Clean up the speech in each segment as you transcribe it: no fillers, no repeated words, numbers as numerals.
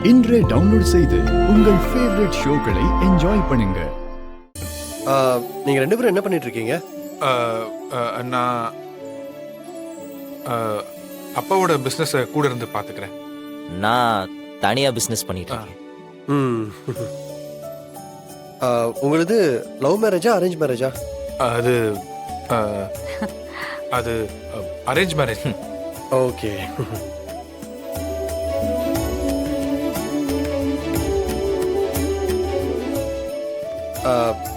இன்றே டவுன்லோட் செய்து உங்கள் ஃபேவரட் ஷோக்களை என்ஜாய் பண்ணுங்க. நீங்க ரெண்டு பேரும் என்ன பண்ணிட்டு இருக்கீங்க? நான் அப்பாவோட பிஸ்னஸை கூட இருந்து பார்த்துக்கிறேன். நான் தனியா பிசினஸ் பண்ணிட்டு இருக்கேன். உங்களது லவ் மேரேஜா அரேஞ்ச் மேரேஜா? அது அது அரேஞ்ச் மேரேஜ். ஓகே.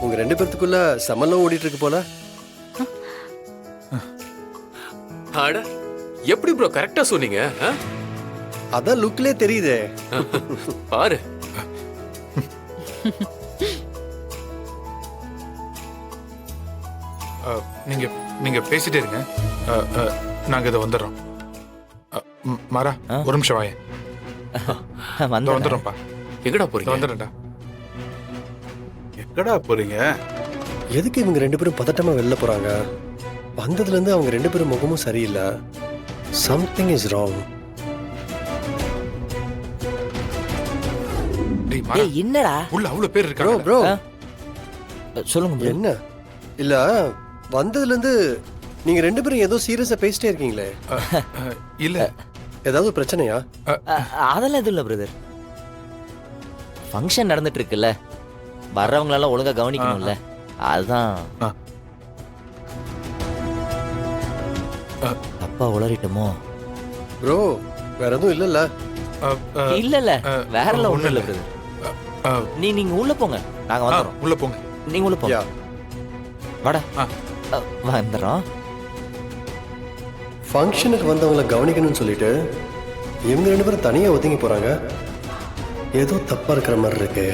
உங்க ரெண்டு பேர்த்துக்குள்ள சமலம் ஓடிட்டு இருக்கு போல. அட எப்படி ப்ரோ கரெக்டா சொன்னீங்க? அதான் லுக்லே தெரியுதே. பாரு. நீங்க நீங்க பேசிட்டே இருங்க. நாங்க இதை வந்துடுறோம். மாறா ஒரு நிமிஷம் வாயேன். வந்துடுறோம்ப்பா. எங்கடா போறீங்க? வந்துடுறேன்டா. எங்கடா போறீங்க? எதுக்கு இவங்க ரெண்டு பேரும் பதட்டமா வெளில போறாங்க? வந்ததுல இருந்து அவங்க ரெண்டு பேரும் முகமும் சரியில்லை. Something is wrong. டேய் என்னடா உள்ள அவ்வளவு பேர் ப்ரோ இருக்காங்க. ப்ரோ சொல்லுங்க bro. என்ன இல்ல வந்ததுல இருந்து நீங்க ரெண்டு பேரும் ஏதோ சீரியஸா பேசிட்டே இருக்கீங்களே. இல்ல ஏதாவது பிரச்சனையா? அதெல்லாம் எதுவும் இல்ல பிரதர். ஃபங்க்ஷன் நடந்துட்டு இருக்குல்ல, வர்றவங்களெல்லாம் ஒழுங்கா கவனிக்கணும்ல, அதுதான். தப்பா உளறிட்டோமோ? ப்ரோ வேற எதுவும் இல்லல்ல? இல்ல இல்ல வேற எல்லாம் ஒண்ணும் இல்ல பிரதர். நீங்க உள்ள போங்க, நாங்க வந்துறோம். உள்ள போங்க. நீங்க உள்ள போங்க. யா வாடா. வந்துறோம். ஃபங்க்ஷனுக்கு வந்தவங்கள கவனிக்கணும்னு சொல்லிட்டு இவங்க ரெண்டு பேரும் தனியா ஒதுங்கி போறாங்க. ஏதோ தப்பா இருக்கிற மாதிரி இருக்கு.